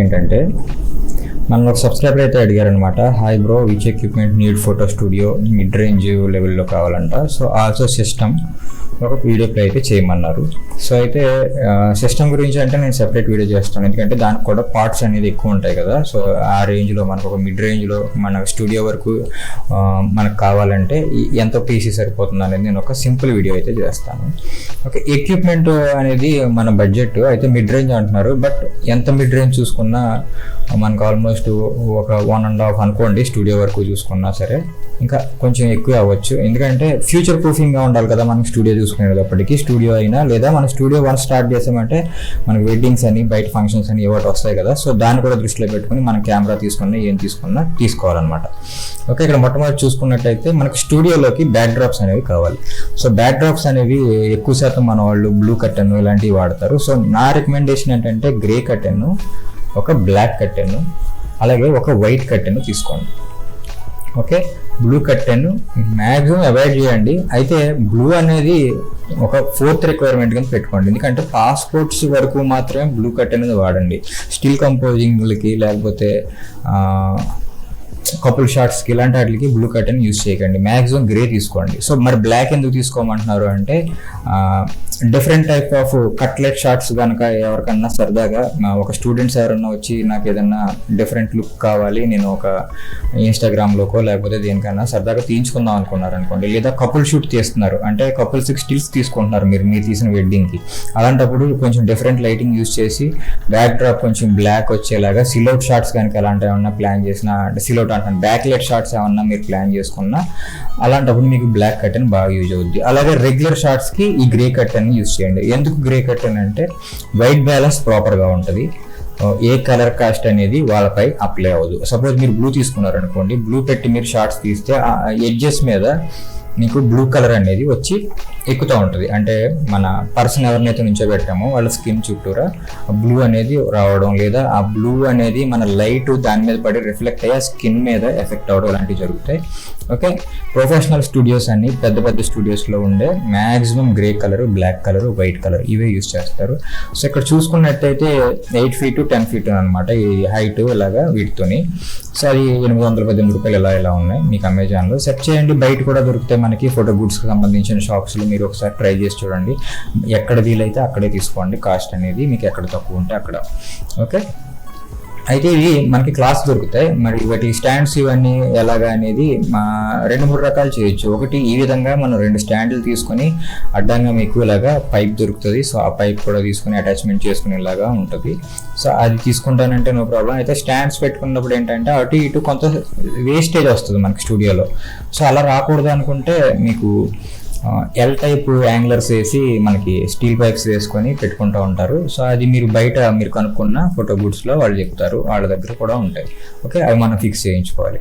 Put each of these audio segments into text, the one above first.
ఏంటంటే మనం ఒక సబ్స్క్రైబర్ అయితే అడిగారనమాట. Hi bro, which equipment need photo studio mid range లెవెల్లో కావాలంట. సో ఆల్సో సిస్టమ్ ఒక వీడియో ప్లే అయితే చేయమన్నారు. సో అయితే సిస్టమ్ గురించి అంటే నేను సెపరేట్ వీడియో చేస్తాను, ఎందుకంటే దానికి కూడా పార్ట్స్ అనేది ఎక్కువ ఉంటాయి కదా. సో ఆ రేంజ్లో మనకు ఒక మిడ్ రేంజ్లో మన స్టూడియో వరకు మనకు కావాలంటే ఎంత పీసీ సరిపోతుంది అనేది నేను ఒక సింపుల్ వీడియో అయితే చేస్తాను. ఓకే, ఎక్విప్మెంట్ అనేది మన బడ్జెట్ అయితే మిడ్ రేంజ్ అంటున్నారు. బట్ ఎంత మిడ్ రేంజ్ చూసుకున్నా మనకు ఆల్మోస్ట్ ఒక 1.5 అనుకోండి, స్టూడియో వరకు చూసుకున్నా సరే ఇంకా కొంచెం ఎక్కువ అవ్వచ్చు. ఎందుకంటే ఫ్యూచర్ ప్రూఫింగ్గా ఉండాలి కదా మనకి స్టూడియో చూసుకునేటప్పటికి. స్టూడియో అయినా లేదా మన స్టూడియో వన్స్ స్టార్ట్ చేసామంటే మనకి వెడ్డింగ్స్ అని బయట ఫంక్షన్స్ అని ఏవోటి వస్తాయి కదా. సో దాన్ని కూడా దృష్టిలో పెట్టుకుని మనం కెమెరా తీసుకున్నా ఏం తీసుకున్నా తీసుకోవాలన్నమాట. ఓకే, ఇక్కడ మొట్టమొదటి చూసుకున్నట్టయితే మనకి స్టూడియోలోకి బ్యాక్ డ్రాప్స్ అనేవి కావాలి. సో బ్యాక్ డ్రాప్స్ అనేవి ఎక్కువ శాతం మన వాళ్ళు బ్లూ కర్టెన్ ఇలాంటివి వాడతారు. సో నా రికమెండేషన్ ఏంటంటే గ్రే కర్టెన్, ఒక బ్లాక్ కర్టెన్, అలాగే ఒక వైట్ కర్టెన్ తీసుకోండి. Okay, blue curtain maximum avoid చేయండి. అయితే బ్లూ అనేది ఒక 4th రిక్వైర్మెంట్ కింద పెట్టుకోండి, ఎందుకంటే పాస్పోర్ట్స్ వరకు మాత్రమే బ్లూ కర్టెన్ అనేది వాడండి. స్టిల్ కంపోజింగ్లకి లేకపోతే కపుల్ షాట్స్కి ఇలాంటి వాటికి బ్లూ కర్టెన్ యూజ్ చేయకండి. మ్యాక్సిమం గ్రే తీసుకోండి. సో మరి బ్లాక్ ఎందుకు తీసుకోమంటున్నారు అంటే different type of cutlet shots కనుక ఎవరికన్నా సరదాగా ఒక స్టూడెంట్స్ ఎవరన్నా వచ్చి నాకు ఏదన్నా డిఫరెంట్ లుక్ కావాలి, నేను ఒక ఇన్స్టాగ్రామ్లోకో లేకపోతే దేనికన్నా సరదాగా తీయించుకుందాం అనుకున్నారు అనుకోండి, లేదా కపుల్ షూట్ తీస్తున్నారు అంటే కపుల్స్కి స్టిల్స్ తీసుకుంటున్నారు మీరు తీసిన వెడ్డింగ్కి, అలాంటప్పుడు కొంచెం డిఫరెంట్ లైటింగ్ యూజ్ చేసి బ్యాక్ డ్రాప్ కొంచెం బ్లాక్ వచ్చేలాగా సిలౌట్ షాట్స్ కనుక అలాంటివి ఏమన్నా ప్లాన్ చేసినా, అంటే సిలౌట్ అంటాను బ్యాక్ లైట్ షాట్స్ ఏమన్నా మీరు ప్లాన్ చేసుకున్నా అలాంటప్పుడు మీకు బ్లాక్ కర్టెన్ బాగా యూజ్ అవుద్ది. అలాగే రెగ్యులర్ షాట్స్కి ఈ గ్రే కర్టెన్ యూజ్ చేయండి. ఎందుకు గ్రే కర్టెన్ అంటే వైట్ బ్యాలెన్స్ ప్రాపర్గా ఉంటుంది, ఏ కలర్ కాస్ట్ అనేది వాళ్ళపై అప్లై అవ్వదు. సపోజ్ మీరు బ్లూ తీసుకున్నారు అనుకోండి, బ్లూ పెట్టి మీరు షార్ట్స్ తీస్తే ఎడ్జెస్ మీద మీకు బ్లూ కలర్ అనేది వచ్చి ఎక్కుతూ ఉంటుంది. అంటే మన పర్సన్ ఎవరినైతే నుంచోబెట్టామో వాళ్ళ స్కిన్ చుట్టూరా బ్లూ అనేది రావడం, లేదా ఆ బ్లూ అనేది మన లైట్ దాని మీద పడి రిఫ్లెక్ట్ అయ్యి ఆ స్కిన్ మీద ఎఫెక్ట్ అవ్వడం ఇలాంటివి జరుగుతాయి. ఓకే, ప్రొఫెషనల్ స్టూడియోస్ అన్ని పెద్ద పెద్ద స్టూడియోస్లో ఉండే maximum grey colour, black colour, white colour ఇవే యూజ్ చేస్తారు. సో ఇక్కడ చూసుకున్నట్టయితే 8 feet 10 feet అనమాట ఈ హైట్ ఇలాగా వీటితోని. సో అది 818 రూపాయలు ఇలా ఉన్నాయి. మీకు అమెజాన్లో సెర్చ్ చేయండి, బయట కూడా దొరుకుతాయి మనకి ఫోటో గుడ్స్కి సంబంధించిన షాప్స్లో. మీరు ఒకసారి ట్రై చేసి చూడండి, ఎక్కడ వీలైతే అక్కడే తీసుకోండి. కాస్ట్ అనేది మీకు ఎక్కడ తక్కువ ఉంటే అక్కడ. ఓకే, అయితే ఇవి మనకి క్లాస్ దొరుకుతాయి. మరి వాటి స్టాండ్స్ ఇవన్నీ ఎలాగా అనేది 2-3 రకాలు చేయొచ్చు. ఒకటి ఈ విధంగా మనం 2 స్టాండ్లు తీసుకొని అడ్డంగా మీకు ఇలాగా పైప్ దొరుకుతుంది. సో ఆ పైప్ కూడా తీసుకుని అటాచ్మెంట్ చేసుకునేలాగా ఉంటుంది. సో అది తీసుకుంటానంటే నో ప్రాబ్లం. అయితే స్టాండ్స్ పెట్టుకున్నప్పుడు ఏంటంటే అటు ఇటు కొంత వేస్టేజ్ వస్తుంది మనకి స్టూడియోలో. సో అలా రాకూడదు అనుకుంటే మీకు ఎల్ టైప్ యాంగ్లర్స్ వేసి మనకి స్టీల్ పైప్స్ వేసుకొని పెట్టుకుంటూ ఉంటారు. సో అది మీరు బయట మీరు కనుక్కున్న ఫోటో గుడ్స్లో వాళ్ళు చెప్తారు, వాళ్ళ దగ్గర కూడా ఉంటాయి. ఓకే, అవి మనం ఫిక్స్ చేయించుకోవాలి.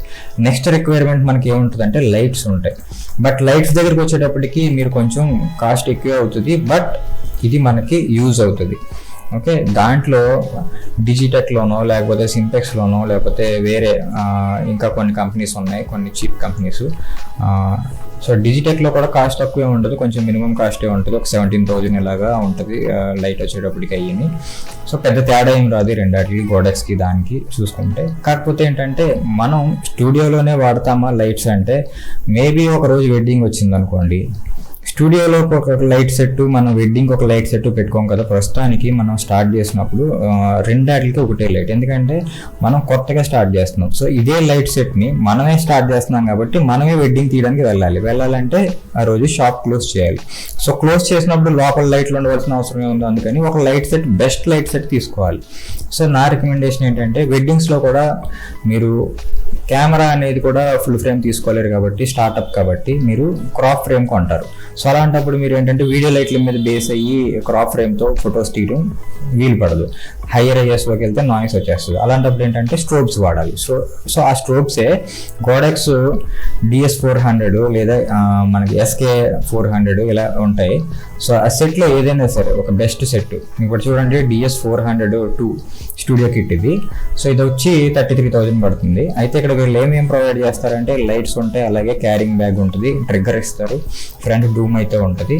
నెక్స్ట్ రిక్వైర్మెంట్ మనకి ఏముంటుందంటే లైట్స్ ఉంటాయి. బట్ లైట్స్ దగ్గరికి వచ్చేటప్పటికి మీరు కొంచెం కాస్ట్ ఎక్కువ అవుతుంది, బట్ ఇది మనకి యూజ్ అవుతుంది. ఓకే, దాంట్లో డిజిటెక్లోనో లేకపోతే సింపెక్స్లోనో లేకపోతే వేరే ఇంకా కొన్ని కంపెనీస్ ఉన్నాయి, కొన్ని చీప్ కంపెనీస్. సో డిజిటెక్లో కూడా కాస్ట్ తక్కువే ఉంటుంది, కొంచెం మినిమం కాస్టే ఉంటుంది, ఒక 17,000 ఇలాగా ఉంటుంది లైట్ వచ్చేటప్పటికి అయ్యింది. సో పెద్ద తేడా ఏం రాదు రెండాటికి, గోడెక్స్కి దానికి చూసుకుంటే. కాకపోతే ఏంటంటే మనం స్టూడియోలోనే వాడతామా లైట్స్ అంటే, మేబీ ఒక రోజు వెడ్డింగ్ వచ్చింది అనుకోండి, స్టూడియోలో ఒక లైట్ సెట్, మనం వెడ్డింగ్ ఒక లైట్ సెట్ పెట్టుకోం కదా. ప్రస్తుతానికి మనం స్టార్ట్ చేసినప్పుడు రెండాటికి ఒకటే లైట్, ఎందుకంటే మనం కొత్తగా స్టార్ట్ చేస్తున్నాం. సో ఇదే లైట్ సెట్ని మనమే స్టార్ట్ చేస్తున్నాం కాబట్టి మనమే వెడ్డింగ్ తీయడానికి వెళ్ళాలంటే ఆ రోజు షాప్ క్లోజ్ చేయాలి. సో క్లోజ్ చేసినప్పుడు లోపల లైట్లు ఉండవలసిన అవసరం ఏముంది, అందుకని ఒక light set, best light set తీసుకోవాలి. సో నా రికమెండేషన్ ఏంటంటే వెడ్డింగ్స్లో కూడా మీరు కెమెరా అనేది కూడా ఫుల్ ఫ్రేమ్ తీసుకోలేరు కాబట్టి, స్టార్ట్అప్ కాబట్టి మీరు క్రాప్ ఫ్రేమ్ కొంటారు. సో అలాంటప్పుడు మీరు ఏంటంటే వీడియో లైట్ల మీద బేస్ అయ్యి క్రాప్ ఫ్రేమ్తో ఫొటోస్ తీయడం వీలు పడదు. హైయర్ ఐఎస్లోకి వెళ్తే నాయిస్ వచ్చేస్తుంది. అలాంటప్పుడు ఏంటంటే స్ట్రోబ్స్ వాడాలి. సో ఆ స్ట్రోబ్సే గోడెక్స్ DS400 లేదా మనకి SK400 ఇలా ఉంటాయి. సో ఆ సెట్లో ఏదైనా సరే ఒక బెస్ట్ సెట్ ఇప్పుడు చూడండి, DS402 స్టూడియో కిట్ ఇది. సో ఇది వచ్చి 33,000 పడుతుంది. అయితే ఇక్కడ వీళ్ళు ఏమేమి ప్రొవైడ్ చేస్తారంటే లైట్స్ ఉంటాయి, అలాగే క్యారింగ్ బ్యాగ్ ఉంటుంది, ట్రిగ్గర్ ఇస్తారు, ఫ్రంట్ డూమ్ అయితే ఉంటుంది.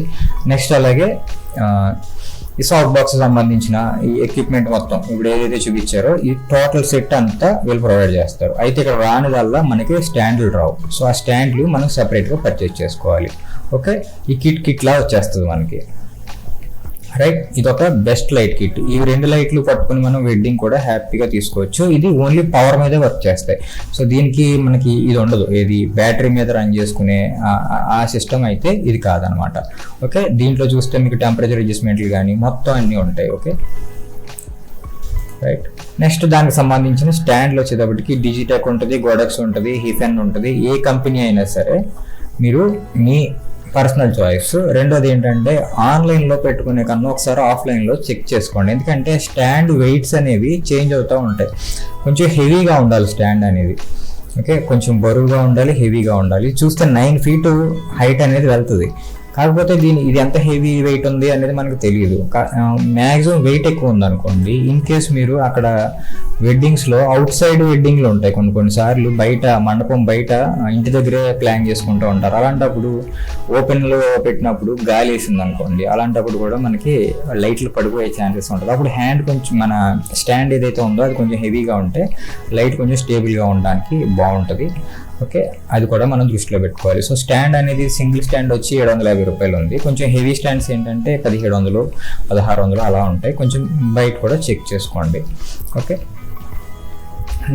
నెక్స్ట్ అలాగే ఈ సాఫ్ట్ బాక్స్ సంబంధించిన ఈ ఎక్విప్మెంట్ మొత్తం ఇప్పుడు ఏదైతే చూపించారో ఈ టోటల్ సెట్ అంతా వీళ్ళు ప్రొవైడ్ చేస్తారు. అయితే ఇక్కడ రాని వల్ల మనకి స్టాండ్లు రావు. సో ఆ స్టాండ్లు మనం సెపరేట్గా పర్చేజ్ చేసుకోవాలి. ఓకే, ఈ కిట్లా వచ్చేస్తుంది మనకి. రైట్, ఇది ఒక బెస్ట్ లైట్ కిట్. ఈ 2 లైట్లు పట్టుకుని మనం వెడ్డింగ్ కూడా హ్యాపీగా తీసుకోవచ్చు. ఇది ఓన్లీ పవర్ మీదే వర్క్ చేస్తాయి. సో దీనికి మనకి ఇది ఉండదు, ఏది బ్యాటరీ మీద రన్ చేసుకునే ఆ సిస్టమ్ అయితే ఇది కాదనమాట. ఓకే, దీంట్లో చూస్తే మీకు టెంపరేచర్ అడ్జస్ట్మెంట్లు కానీ మొత్తం అన్నీ ఉంటాయి. ఓకే రైట్, నెక్స్ట్ దానికి సంబంధించిన స్టాండ్లు వచ్చేటప్పటికి డిజిటెక్ ఉంటుంది, గోడక్స్ ఉంటుంది, హిఫెన్ ఉంటుంది. ఏ కంపెనీ అయినా సరే మీరు మీ పర్సనల్ చాయిస్. రెండోది ఏంటంటే ఆన్లైన్లో పెట్టుకునే కన్నా ఒకసారి ఆఫ్లైన్లో చెక్ చేసుకోండి. ఎందుకంటే స్టాండ్ వెయిట్స్ అనేవి చేంజ్ అవుతూ ఉంటాయి. కొంచెం హెవీగా ఉండాలి స్టాండ్ అనేది. ఓకే, కొంచెం బరువుగా ఉండాలి, హెవీగా ఉండాలి. చూస్తే 9 feet హైట్ అనేది వెళ్తుంది. కాకపోతే ఇది ఎంత హెవీ వెయిట్ ఉంది అనేది మనకు తెలియదు. మ్యాక్సిమం వెయిట్ ఎక్కువ ఉందనుకోండి, ఇన్ కేస్ మీరు అక్కడ వెడ్డింగ్స్లో అవుట్ సైడ్ వెడ్డింగ్లు ఉంటాయి కొన్నిసార్లు, బయట మండపం బయట ఇంటి దగ్గరే ప్లాన్ చేసుకుంటూ ఉంటారు. అలాంటప్పుడు ఓపెన్లో పెట్టినప్పుడు గాలి వేసింది అనుకోండి, అలాంటప్పుడు కూడా మనకి లైట్లు పడిపోయే ఛాన్సెస్ ఉంటుంది. అప్పుడు హ్యాండ్ కొంచెం మన స్టాండ్ ఏదైతే ఉందో అది కొంచెం హెవీగా ఉంటే లైట్ కొంచెం స్టేబుల్గా ఉండడానికి బాగుంటుంది. ఓకే, అది కూడా మనం దృష్టిలో పెట్టుకోవాలి. సో స్టాండ్ అనేది సింగిల్ స్టాండ్ వచ్చి 750 రూపాయలు ఉంది. కొంచెం హెవీ స్టాండ్స్ ఏంటంటే 1700, 1600 అలా ఉంటాయి. కొంచెం బయట కూడా చెక్ చేసుకోండి. ఓకే,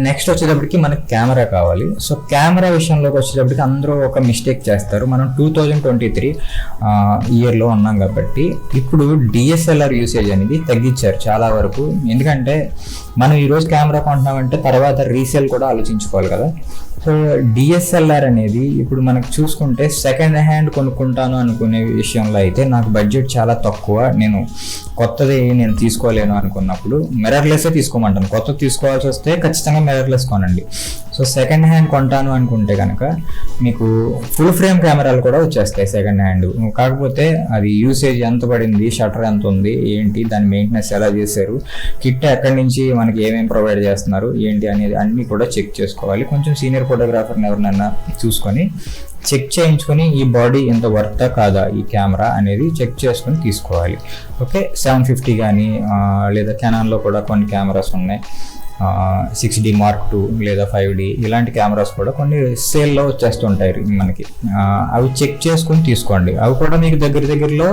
నెక్స్ట్ వచ్చేటప్పటికి మనకి కెమెరా కావాలి. సో కెమెరా విషయంలోకి వచ్చేటప్పటికి అందరూ ఒక మిస్టేక్ చేస్తారు. మనం 2023 ఇయర్లో ఉన్నాం కాబట్టి ఇప్పుడు డిఎస్ఎల్ఆర్ యూసేజ్ అనేది తగ్గించారు చాలా వరకు. ఎందుకంటే మనం ఈరోజు కెమెరా కొంటున్నామంటే తర్వాత రీసేల్ కూడా ఆలోచించుకోవాలి కదా. సో డిఎస్ఎల్ఆర్ అనేది ఇప్పుడు మనకు చూసుకుంటే సెకండ్ హ్యాండ్ కొనుక్కుంటాను అనుకునే విషయంలో అయితే నాకు బడ్జెట్ చాలా తక్కువ, నేను కొత్తది నేను తీసుకోలేను అనుకున్నప్పుడు మిర్రర్లెస్సే తీసుకోమంటాను. కొత్తది తీసుకోవాల్సి వస్తే ఖచ్చితంగా మిర్రర్లెస్ కొనండి. సో సెకండ్ హ్యాండ్ కొంటాను అనుకుంటే కనుక మీకు ఫుల్ ఫ్రేమ్ కెమెరాలు కూడా వచ్చేస్తాయి సెకండ్ హ్యాండ్. కాకపోతే అది యూసేజ్ ఎంత పడింది, షటర్ ఎంత ఉంది, ఏంటి, దాని మెయింటెనెన్స్ ఎలా చేశారు, కిట్ ఎక్కడి నుంచి మనకి ఏమేమి ప్రొవైడ్ చేస్తున్నారు ఏంటి అనేది అన్నీ కూడా చెక్ చేసుకోవాలి. కొంచెం సీనియర్ ఫోటోగ్రాఫర్ని ఎవరినైనా చూసుకొని చెక్ చేయించుకొని ఈ బాడీ ఎంత వర్తా కాదా ఈ కెమెరా అనేది చెక్ చేసుకొని తీసుకోవాలి. ఓకే, 750 కానీ లేదా కెనాన్లో కూడా కొన్ని కెమెరాస్ ఉన్నాయి, 6D Mark II లేదా 5D ఇలాంటి కెమెరాస్ కూడా కొన్ని సేల్లో వచ్చేస్తుంటాయి మనకి. అవి చెక్ చేసుకొని తీసుకోండి. అవి కూడా మీకు దగ్గరలో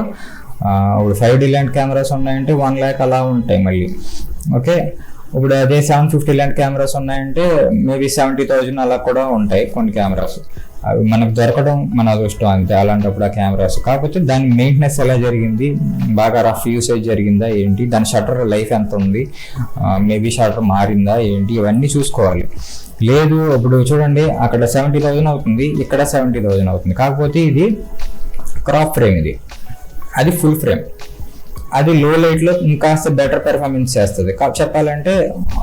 ఇప్పుడు 5D లాంటి కెమెరాస్ ఉన్నాయంటే 1 lakh అలా ఉంటాయి మళ్ళీ. ఓకే, ఇప్పుడు అదే 750 లాంటి కెమెరాస్ ఉన్నాయంటే మేబీ 70,000 అలా కూడా ఉంటాయి కొన్ని కెమెరాస్. అవి మనకు దొరకడం మన అదృష్టం అంతే అలాంటప్పుడు ఆ కెమెరాస్. కాకపోతే దాని మెయింటెనెన్స్ ఎలా జరిగింది, బాగా రఫ్ యూసేజ్ జరిగిందా ఏంటి, దాని షటర్ లైఫ్ ఎంత ఉంది, మేబీ షటర్ మారిందా ఏంటి, ఇవన్నీ చూసుకోవాలి. లేదు ఇప్పుడు చూడండి అక్కడ 70,000 అవుతుంది, ఇక్కడ 70,000 అవుతుంది. కాకపోతే ఇది క్రాప్ ఫ్రేమ్, అది ఫుల్ ఫ్రేమ్. అది లో లైట్లో ఇంకాస్త బెటర్ పెర్ఫార్మెన్స్ చేస్తుంది. చెప్పాలంటే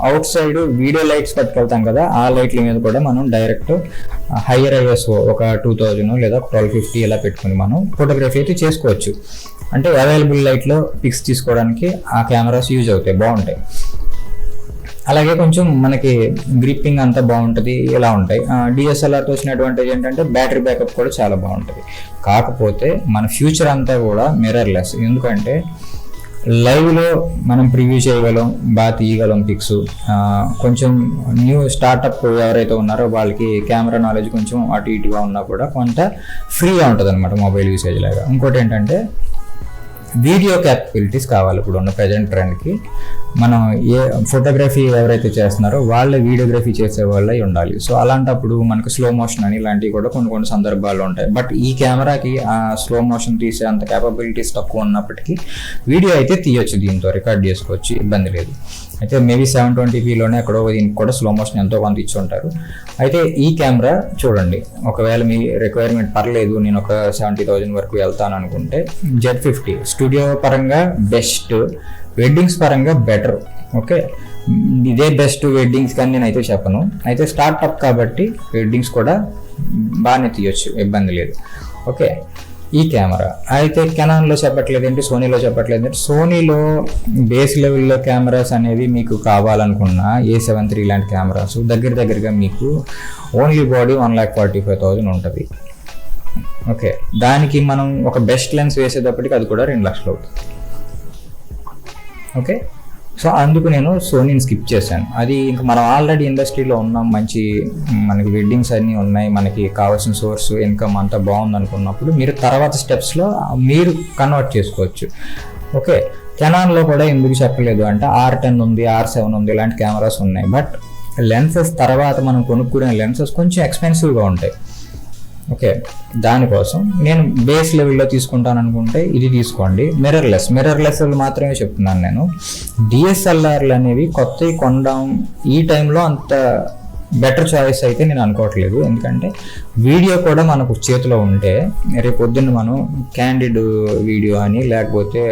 అవుట్ సైడ్ వీడియో లైట్స్ పట్టుకెళ్తాం కదా, ఆ లైట్ల మీద కూడా మనం డైరెక్ట్ హైయర్ ఐఎస్ఓ ఒక 2000 లేదా 1250 ఇలా పెట్టుకుని మనం ఫోటోగ్రఫీ అయితే చేసుకోవచ్చు. అంటే అవైలబుల్ లైట్లో పిక్స్ తీసుకోవడానికి ఆ కెమెరాస్ యూజ్ అవుతాయి, బాగుంటాయి. అలాగే కొంచెం మనకి గ్రిప్పింగ్ అంతా బాగుంటుంది, ఇలా ఉంటాయి. డిఎస్ఎల్ఆర్తో వచ్చిన అడ్వాంటేజ్ ఏంటంటే బ్యాటరీ బ్యాకప్ కూడా చాలా బాగుంటుంది. కాకపోతే మన ఫ్యూచర్ అంతా కూడా మిర్రర్లెస్. ఎందుకంటే లైవ్లో మనం ప్రివ్యూ చేయగలం, బాగా తీయగలం పిక్స్. కొంచెం న్యూ స్టార్టప్ ఎవరైతే ఉన్నారో వాళ్ళకి కెమెరా నాలెడ్జ్ కొంచెం అటు ఇటుగా ఉన్నా కూడా కొంత ఫ్రీగా ఉంటుంది అనమాట మొబైల్ యూసేజ్ లాగా. ఇంకోటి ఏంటంటే వీడియో క్యాపబిలిటీస్ కావాలి. ఇప్పుడు ఉన్న ప్రజెంట్ ట్రెండ్కి మనం ఏ ఫోటోగ్రఫీ ఎవరైతే చేస్తున్నారో వాళ్ళ వీడియోగ్రఫీ చేసే వాళ్ళే ఉండాలి. సో అలాంటప్పుడు మనకు స్లో మోషన్ అని ఇలాంటివి కూడా కొన్ని సందర్భాల్లో ఉంటాయి. బట్ ఈ కెమెరాకి ఆ స్లో మోషన్ తీసే అంత క్యాపబిలిటీస్ తక్కువ ఉన్నప్పటికీ వీడియో అయితే తీయొచ్చు, దీంతో రికార్డ్ చేసుకోవచ్చు, ఇబ్బంది లేదు. అయితే మేబీ 720pలోనే ఎక్కడో దీనికి కూడా స్లో మోషన్ ఎంతో కొంత ఇచ్చి ఉంటారు. అయితే ఈ కెమెరా చూడండి, ఒకవేళ మీ రిక్వైర్మెంట్ పర్లేదు, నేను ఒక 70,000 వరకు వెళ్తాను అనుకుంటే Z50 స్టూడియో పరంగా బెస్ట్, వెడ్డింగ్స్ పరంగా బెటర్. ఓకే, ఇదే బెస్ట్ వెడ్డింగ్స్ కానీ నేనైతే చెప్పను. అయితే స్టార్ట్అప్ కాబట్టి వెడ్డింగ్స్ కూడా బాగానే తీయొచ్చు, ఇబ్బంది లేదు. ఓకే, ఈ కెమెరా అయితే కెనాన్లో చెప్పట్లేదంటే, సోనీలో చెప్పట్లేదంటే, సోనీలో బేస్ లెవెల్లో కెమెరాస్ అనేవి మీకు కావాలనుకున్న A7III లాంటి కెమెరాస్ దగ్గరగా మీకు ఓన్లీ బాడీ 1,45,000 ఉంటుంది. ఓకే, దానికి మనం ఒక బెస్ట్ లెన్స్ వేసేటప్పటికి అది కూడా 2 లక్షలు అవుతుంది. ఓకే. సో అందుకు నేను సోనీని స్కిప్ చేశాను. అది ఇంకా మనం ఆల్రెడీ ఇండస్ట్రీలో ఉన్నాం, మంచి మనకి వెడ్డింగ్స్ అన్నీ ఉన్నాయి, మనకి కావాల్సిన సోర్స్ ఇన్కమ్ అంతా బాగుంది అనుకున్నప్పుడు మీరు తర్వాత స్టెప్స్లో మీరు కన్వర్ట్ చేసుకోవచ్చు. ఓకే. కెనాన్లో కూడా ఎందుకు చెప్పలేదు అంటే R10 ఉంది, R7 ఉంది, ఇలాంటి కెమెరాస్ ఉన్నాయి. బట్ లెన్సెస్ తర్వాత మనం కొనుక్కునే లెన్సెస్ కొంచెం ఎక్స్పెన్సివ్గా ఉంటాయి. ఓకే. దానికోసం నేను బేస్ లెవెల్లో తీసుకుంటాను అనుకుంటే ఇది తీసుకోండి. మిర్రర్లెస్ మాత్రమే చెప్తున్నాను నేను. DSLRలు అనేవి కొత్తవి కొనడం ఈ టైంలో అంత బెటర్ చాయిస్ అయితే నేను అనుకోవట్లేదు. ఎందుకంటే వీడియో కూడా మనకు చేతిలో ఉంటే రేపు పొద్దున్న మనం క్యాండిడ్ వీడియో అని లేకపోతే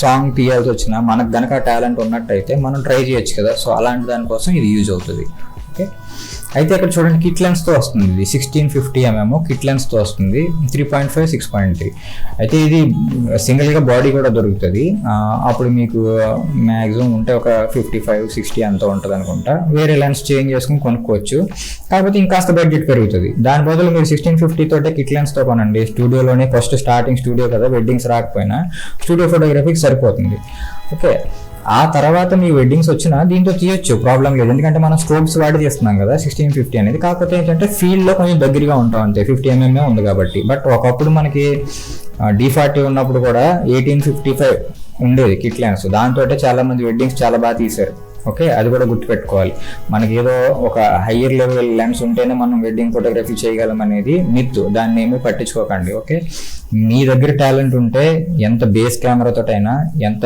సాంగ్ తీయాల్సి వచ్చినా మనకు గనక టాలెంట్ ఉన్నట్టయితే మనం ట్రై చేయొచ్చు కదా. సో అలాంటి దానికోసం ఇది యూజ్ అవుతుంది. ఓకే. అయితే ఇక్కడ చూడండి కిట్ లెన్స్తో వస్తుంది. ఇది 1650mm కిట్ లెన్స్తో వస్తుంది, 3.5 6.3. అయితే ఇది సింగిల్గా బాడీ కూడా దొరుకుతుంది. అప్పుడు మీకు మ్యాక్సిమం ఉంటే ఒక 55-60 అంత ఉంటుంది అనుకుంటా. వేరే లెన్స్ చేంజ్ చేసుకుని కొనుక్కోవచ్చు. కాకపోతే ఇంకాస్త బడ్జెట్ పెరుగుతుంది. దాని బదులు మీరు 1650 తోటే కిట్ లెన్స్తో కొనండి. స్టూడియోలోనే ఫస్ట్ స్టార్టింగ్ స్టూడియో కదా, వెడ్డింగ్స్ రాకపోయినా స్టూడియో ఫోటోగ్రఫీకి సరిపోతుంది. ఓకే. ఆ తర్వాత మీ వెడ్డింగ్స్ వచ్చినా దీంతో తీయొచ్చు, ప్రాబ్లం లేదు. ఎందుకంటే మనం స్ట్రోబ్స్ వాడి తీస్తున్నాం కదా 1650 అనేది. కాకపోతే ఏంటంటే ఫీల్డ్లో కొంచెం దగ్గరగా ఉంటాం అంతే, 50mm ఉంది కాబట్టి. బట్ ఒకప్పుడు మనకి D40 ఉన్నప్పుడు కూడా 1855 ఉండేది కిట్ లెన్స్. దాంతో చాలా మంది వెడ్డింగ్స్ చాలా బాగా తీశారు. ఓకే. అది కూడా గుర్తుపెట్టుకోవాలి. మనకి ఏదో ఒక హయ్యర్ లెవెల్ లెన్స్ ఉంటేనే మనం వెడ్డింగ్ ఫోటోగ్రఫీ చేయగలం అనేది మిత్. దాన్ని ఏమీ పట్టించుకోకండి. ఓకే. మీ దగ్గర టాలెంట్ ఉంటే ఎంత బేస్ కెమెరాతోటైనా, ఎంత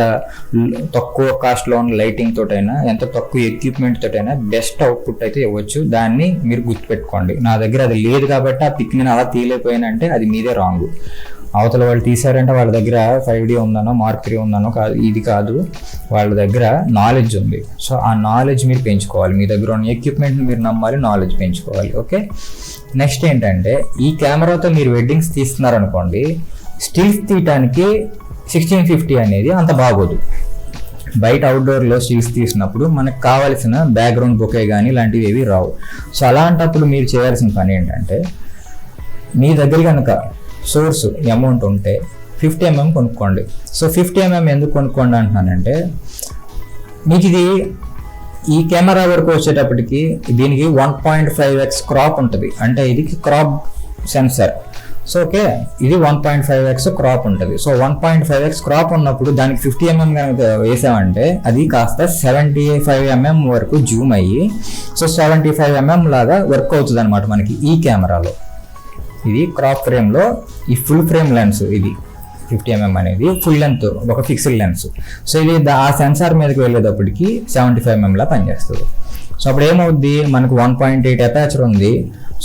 తక్కువ కాస్ట్లో ఉన్న లైటింగ్ తోటైనా, ఎంత తక్కువ ఎక్విప్మెంట్ తోటైనా బెస్ట్ అవుట్పుట్ అయితే ఇవ్వచ్చు. దాన్ని మీరు గుర్తుపెట్టుకోండి. నా దగ్గర అది లేదు కాబట్టి ఆ పిక్ నేను అలా తీయలేకపోయానంటే అది మీదే రాంగ్. అవతల వాళ్ళు తీశారంటే వాళ్ళ దగ్గర 5D ఉందనో Mark 3 ఉందనో కాదు, ఇది కాదు. వాళ్ళ దగ్గర నాలెడ్జ్ ఉంది. సో ఆ నాలెడ్జ్ మీరు పెంచుకోవాలి. మీ దగ్గర ఉన్న ఎక్విప్మెంట్ని మీరు నమ్మాలి, నాలెడ్జ్ పెంచుకోవాలి. ఓకే. నెక్స్ట్ ఏంటంటే ఈ కెమెరాతో మీరు వెడ్డింగ్స్ తీస్తున్నారనుకోండి, స్టిల్స్ తీయటానికి 1650 అనేది అంత బాగోదు. బయట అవుట్డోర్లో స్టిల్స్ తీసినప్పుడు మనకు కావాల్సిన బ్యాక్గ్రౌండ్ బొకే కానీ ఇలాంటివి ఏవి రావు. సో అలాంటప్పుడు మీరు చేయాల్సిన పని ఏంటంటే, మీ దగ్గర కనుక సోర్స్ అమౌంట్ ఉంటే 50mm కొనుక్కోండి. సో 50mm ఎందుకు కొనుక్కోండి అంటున్నానంటే, మీకు ఇది ఈ కెమెరా వరకు వచ్చేటప్పటికి దీనికి 1.5x క్రాప్ ఉంటుంది. అంటే ఇది క్రాప్ సెన్సర్. సో ఓకే, ఇది 1.5x క్రాప్ ఉంటుంది. సో 1.5x క్రాప్ ఉన్నప్పుడు దానికి 50mm కనుక వేసామంటే అది కాస్త 75mm వరకు జూమ్ అయ్యి, సో 75mm లాగా వర్క్ అవుతుంది అనమాట మనకి ఈ కెమెరాలో. ఇది క్రాప్ ఫ్రేమ్లో ఈ ఫుల్ ఫ్రేమ్ లెన్స్, ఇది 50mm అనేది ఫుల్ లెంత్ ఒక ఫిక్స్డ్ లెన్స్. సో ఇది ఆ సెన్సార్ మీదకి వెళ్ళేటప్పటికి 75mm లా పనిచేస్తుంది. సో అప్పుడు ఏమవుద్ది, మనకు 1.8 అపాచర్ ఉంది.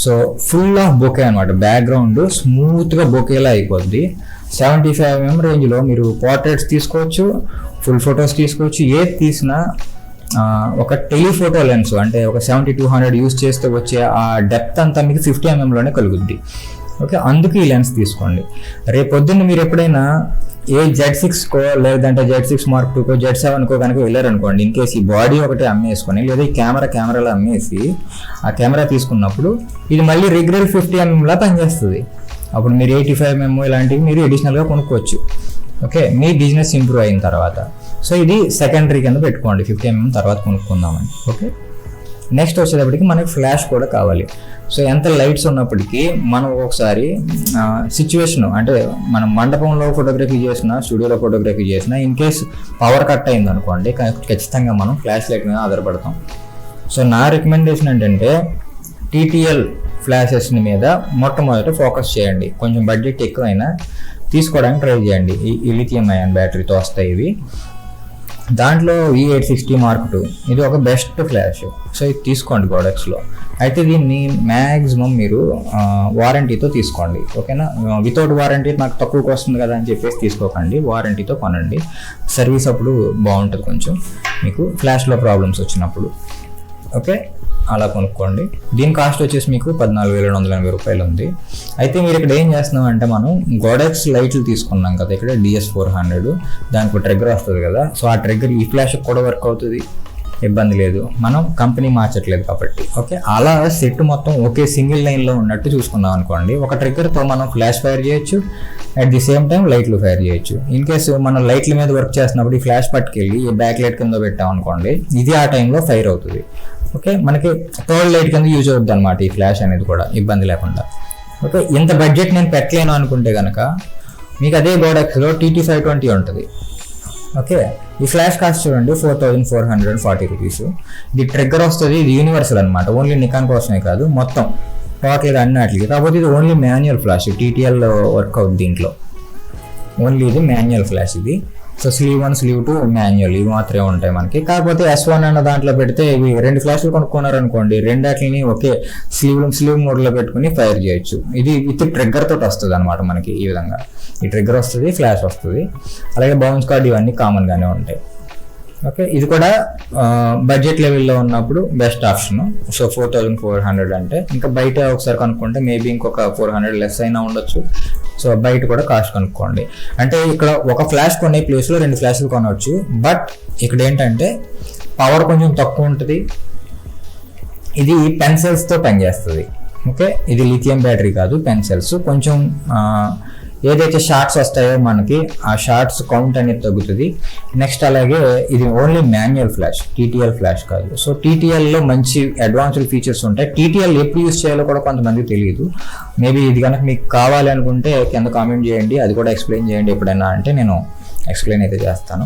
సో ఫుల్ ఆఫ్ బొకే అనమాట, బ్యాక్గ్రౌండ్ స్మూత్గా బొకేలా అయిపోద్ది. 75mm రేంజ్లో మీరు పోర్ట్రేట్స్ తీసుకోవచ్చు, ఫుల్ ఫొటోస్ తీసుకోవచ్చు. ఏది తీసినా ఒక టెలిఫోటో లెన్స్ అంటే ఒక 70-200 యూస్ చేస్తే వచ్చే ఆ డెప్త్ అంతా మీకు 50mmలోనే కలుగుద్ది. ఓకే. అందుకు ఈ లెన్స్ తీసుకోండి. రేపు పొద్దున్న మీరు ఎప్పుడైనా ఏ Z6కో లేదంటే Z6 Mark 2కో Z7కో కనుక వెళ్ళారనుకోండి, ఇన్ కేసు ఈ బాడీ ఒకటి అమ్మేసుకొని లేదా ఈ కెమెరాలో అమ్మేసి ఆ కెమెరా తీసుకున్నప్పుడు ఇది మళ్ళీ రెగ్యులర్ 50mm లా పనిచేస్తుంది. అప్పుడు మీరు 85mm ఇలాంటివి మీరు అడిషనల్గా కొనుక్కోవచ్చు. ఓకే. మీ బిజినెస్ ఇంప్రూవ్ అయిన తర్వాత. సో ఇది సెకండరీ కింద పెట్టుకోండి, 50mm తర్వాత కొనుక్కుందామని. ఓకే. నెక్స్ట్ వచ్చేటప్పటికి మనకి ఫ్లాష్ కూడా కావాలి. సో ఎంత లైట్స్ ఉన్నప్పటికీ మనం ఒకసారి సిచ్యువేషన్ అంటే మనం మండపంలో ఫోటోగ్రఫీ చేసినా, స్టూడియోలో ఫోటోగ్రఫీ చేసినా, ఇన్ కేస్ పవర్ కట్ అయింది అనుకోండి, ఖచ్చితంగా మనం ఫ్లాష్ లైట్ మీద ఆధారపడతాం. సో నా రికమెండేషన్ ఏంటంటే TTL ఫ్లాషెస్ మీద మొట్టమొదట ఫోకస్ చేయండి. కొంచెం బడ్జెట్ ఎక్కువైనా తీసుకోవడానికి ట్రై చేయండి. ఈ లిథియం అయాన్ బ్యాటరీతో వస్తాయి ఇవి. దాంట్లో V860 Mark 2 ఇది ఒక బెస్ట్ ఫ్లాష్. సో ఇది తీసుకోండి గోడెక్స్లో. అయితే దీన్ని మ్యాక్సిమం మీరు వారంటీతో తీసుకోండి. ఓకేనా. వితౌట్ వారంటీ నాకు తక్కువకి వస్తుంది కదా అని చెప్పేసి తీసుకోకండి, వారంటీతో కొనండి. సర్వీస్ అప్పుడు బాగుంటుంది కొంచెం మీకు ఫ్లాష్లో ప్రాబ్లమ్స్ వచ్చినప్పుడు. ఓకే. అలా కొనుక్కోండి. దీని కాస్ట్ వచ్చేసి మీకు 14,280 రూపాయలు ఉంది. అయితే మీరు ఇక్కడ ఏం చేస్తున్నాం అంటే, మనం గోడెక్స్ లైట్లు తీసుకున్నాం కదా ఇక్కడ DS400, దానికి ట్రిగ్గర్ వస్తుంది కదా. సో ఆ ట్రిగ్గర్ ఈ ఫ్లాష్ కూడా వర్క్ అవుతుంది. ఇబ్బంది లేదు, మనం కంపెనీ మార్చట్లేదు కాబట్టి. ఓకే, అలా సెట్ మొత్తం ఒకే సింగిల్ లైన్లో ఉన్నట్టు చూసుకుందాం అనుకోండి. ఒక ట్రిగ్గర్తో మనం ఫ్లాష్ ఫైర్ చేయొచ్చు, అట్ ది సేమ్ టైం లైట్లు ఫైర్ చేయొచ్చు. ఇన్ కేసు మనం లైట్ల మీద వర్క్ చేస్తున్నప్పుడు ఈ ఫ్లాష్ పట్టుకెళ్ళి ఈ బ్యాక్ లైట్ కింద పెట్టాం అనుకోండి, ఇది ఆ టైంలో ఫైర్ అవుతుంది. ఓకే, మనకి థర్డ్ లైట్ కింద యూజ్ అవుతుంది అనమాట ఈ ఫ్లాష్ అనేది కూడా ఇబ్బంది లేకుండా. ఓకే, ఇంత బడ్జెట్ నేను పెట్టలేను అనుకుంటే కనుక మీకు అదే గోడక్స్లో TT520 ఉంటుంది. ఓకే, ఈ ఫ్లాష్ కాస్ట్ చూడండి 4440 రూపీస్. ఇది ట్రిగ్గర్ వస్తుంది, ఇది యూనివర్సల్ అనమాట, ఓన్లీ నికాన్ కోసమే కాదు, మొత్తం టోటల్గా అన్నిటికి. కాకపోతే ఇది only manual flash, TTL work అవుతుంది దీంట్లో, ఓన్లీ ఇది మాన్యువల్ ఫ్లాష్ ఇది. సో స్లీవ్ 1 స్లీవ్ 2 మాన్యువల్ ఇవి మాత్రమే ఉంటాయి మనకి. కాకపోతే S1 అన్న దాంట్లో పెడితే ఇవి 2 ఫ్లాష్లు కొనుక్కున్నారనుకోండి, రెండాటిని ఒకే స్లీవ్ మోడ్లో పెట్టుకుని ఫైర్ చేయొచ్చు. ఇది విత్ ట్రిగ్గర్ తోటి వస్తుంది అనమాట మనకి. ఈ విధంగా ఈ ట్రిగ్గర్ వస్తుంది, ఫ్లాష్ వస్తుంది, అలాగే బౌన్స్ కార్డ్ ఇవన్నీ కామన్గానే ఉంటాయి. ఓకే, ఇది కూడా బడ్జెట్ లెవెల్లో ఉన్నప్పుడు బెస్ట్ ఆప్షన్. సో 4400 అంటే ఇంకా బయట ఒకసారి కనుక్కుంటే మేబీ ఇంకొక 400 లెస్ అయినా ఉండొచ్చు. సో బయట కూడా కాస్ట్ కనుక్కోండి. అంటే ఇక్కడ ఒక ఫ్లాష్ కొనే ప్లేస్లో 2 ఫ్లాష్లు కొనవచ్చు. బట్ ఇక్కడ ఏంటంటే పవర్ కొంచెం తక్కువ ఉంటుంది. ఇది పెన్సిల్స్తో పనిచేస్తుంది. ఓకే, ఇది లిథియం బ్యాటరీ కాదు, పెన్సిల్స్. కొంచెం ఏదైతే షార్ట్స్ వస్తాయో మనకి ఆ షార్ట్స్ కౌంట్ అనేది తగ్గుతుంది. నెక్స్ట్ అలాగే ఇది only manual flash, TTL flash కాదు. సో TTLలో మంచి అడ్వాన్స్డ్ ఫీచర్స్ ఉంటాయి. TTL ఎప్పుడు యూస్ చేయాలో కూడా కొంతమందికి తెలియదు. మేబీ ఇది కనుక మీకు కావాలి అనుకుంటే కింద కామెంట్ చేయండి, అది కూడా ఎక్స్ప్లెయిన్ చేయండి ఎప్పుడైనా, అంటే నేను ఎక్స్ప్లెయిన్ అయితే చేస్తాను.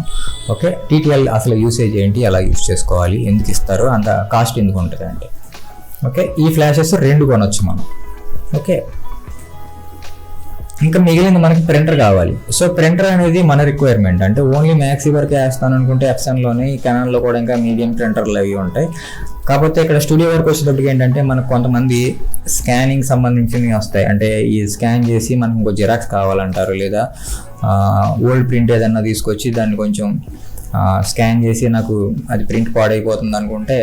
ఓకే, TTL అసలు యూసేజ్ ఏంటి, ఎలా యూస్ చేసుకోవాలి, ఎందుకు ఇస్తారు, అంత కాస్ట్ ఎందుకు ఉంటుంది అంటే. ఓకే, ఈ ఫ్లాషెస్ 2 కొనొచ్చు మనం. ఓకే, ఇంకా మిగిలింది మనకి ప్రింటర్ కావాలి. సో ప్రింటర్ అనేది మన రిక్వైర్మెంట్. అంటే ఓన్లీ మ్యాక్సీ వరకే వేస్తాను అనుకుంటే ఎప్సన్లోనే, కెనాన్లో కూడా ఇంకా మీడియం ప్రింటర్లు అవి ఉంటాయి. కాకపోతే ఇక్కడ స్టూడియో వరకు వచ్చేటప్పటికి ఏంటంటే మనకు కొంతమంది స్కానింగ్ సంబంధించినవి వస్తాయి. అంటే ఈ స్కాన్ చేసి మనకు ఇంకో జిరాక్స్ కావాలంటారు, లేదా ఓల్డ్ ప్రింట్ ఏదన్నా తీసుకొచ్చి దాన్ని కొంచెం స్కాన్ చేసి నాకు అది ప్రింట్ పాడైపోతుంది అనుకుంటే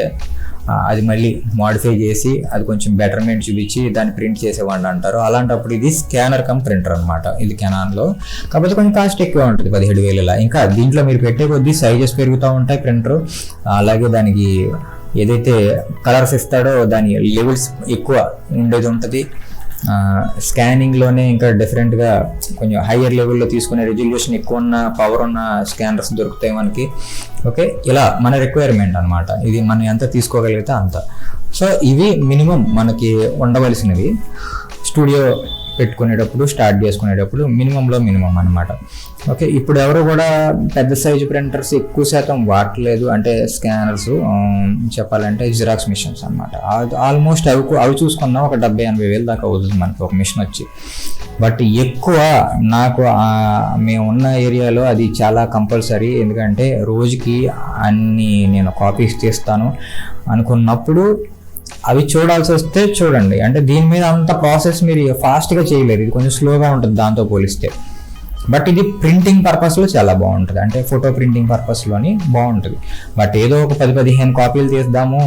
అది మళ్ళీ మోడిఫై చేసి అది కొంచెం బెటర్మెంట్ చూపించి దాన్ని ప్రింట్ చేసేవాడిని అంటారు. అలాంటప్పుడు ఇది స్కానర్ కమ్ ప్రింటర్ అనమాట, ఇది కెనాన్లో. కాకపోతే కొంచెం కాస్ట్ ఎక్కువ ఉంటుంది, 17,000. ఇంకా దీంట్లో మీరు పెట్టే కొద్దీ సైజెస్ పెరుగుతూ ఉంటాయి ప్రింటర్. అలాగే దానికి ఏదైతే కలర్స్ ఇస్తాడో దాని లెవెల్స్ ఎక్కువ ఉండేది ఉంటుంది. స్కానింగ్లోనే ఇంకా డిఫరెంట్గా కొంచెం హయ్యర్ లెవెల్లో తీసుకునే రెజల్యూషన్ ఎక్కువ ఉన్న పవర్ ఉన్న స్కానర్స్ దొరుకుతాయి మనకి. ఓకే, ఇలా మన రిక్వైర్మెంట్ అనమాట. ఇది మనం ఎంత తీసుకోగలిగితే అంత. సో ఇవి మినిమం మనకి ఉండవలసినవి స్టూడియో పెట్టుకునేటప్పుడు, స్టార్ట్ చేసుకునేటప్పుడు మినిమంలో మినిమం అనమాట. ఓకే, ఇప్పుడు ఎవరు కూడా పెద్ద సైజు ప్రింటర్స్ ఎక్కువ శాతం వాడట్లేదు. అంటే స్కానర్స్ చెప్పాలంటే జిరాక్స్ మిషన్స్ అనమాట. ఆల్మోస్ట్ అవి చూసుకున్నా ఒక 70-80 వేలు దాకా అవుతుంది మనకి ఒక మిషన్ వచ్చి. బట్ ఎక్కువ నాకు మేము ఉన్న ఏరియాలో అది చాలా కంపల్సరీ. ఎందుకంటే రోజుకి అన్ని నేను కాపీస్ తీస్తాను అనుకున్నప్పుడు అవి చూడాల్సి వస్తే చూడండి. అంటే దీని మీద అంత ప్రాసెస్ మీరు ఫాస్ట్గా చేయలేరు, ఇది కొంచెం స్లోగా ఉంటుంది దాంతో పోలిస్తే. బట్ ఇది ప్రింటింగ్ పర్పస్లో చాలా బాగుంటుంది, అంటే ఫోటో ప్రింటింగ్ పర్పస్లోని బాగుంటుంది. బట్ ఏదో ఒక 10-15 కాపీలు తీద్దాము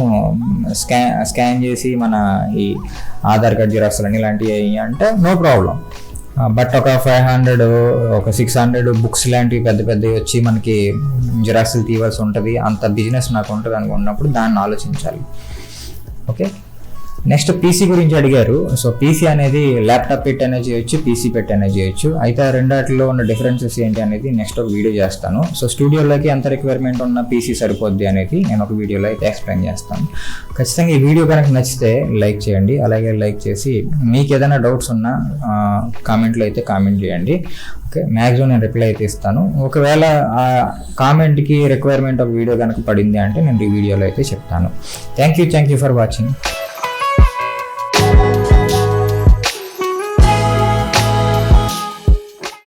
స్కాన్ చేసి మన ఈ ఆధార్ కార్డ్ జిరాక్స్లు అని ఇలాంటివి అంటే నో ప్రాబ్లం. బట్ ఒక 500 ఒక 600 బుక్స్ లాంటివి పెద్ద పెద్దవి వచ్చి మనకి జిరాక్స్లు తీయవలసి ఉంటుంది. అంత బిజినెస్ నాకు ఉంటుంది అనుకున్నప్పుడు దాన్ని ఆలోచించాలి. ఓకే, నెక్స్ట్ పీసీ గురించి అడిగారు. సో పీసీ అనేది ల్యాప్టాప్ పెట్టైనా చేయొచ్చు, పీసీ పెట్టైనా చేయొచ్చు. అయితే ఆ రెండాటిలో ఉన్న డిఫరెన్సెస్ ఏంటి అనేది నెక్స్ట్ ఒక వీడియో చేస్తాను. సో స్టూడియోలోకి ఎంత రిక్వైర్మెంట్ ఉన్న పీసీ సరిపోద్ది అనేది నేను ఒక వీడియోలో అయితే ఎక్స్ప్లెయిన్ చేస్తాను. ఖచ్చితంగా ఈ వీడియో కనుక నచ్చితే లైక్ చేయండి. అలాగే లైక్ చేసి మీకు ఏదైనా డౌట్స్ ఉన్నా కామెంట్లో అయితే కామెంట్ చేయండి. ఓకే, మ్యాక్సిమం నేను రిప్లై అయితే ఇస్తాను. ఒకవేళ ఆ కామెంట్కి రిక్వైర్మెంట్ ఒక వీడియో కనుక పడింది అంటే నేను ఈ వీడియోలో అయితే చెప్తాను. Thank you for watching.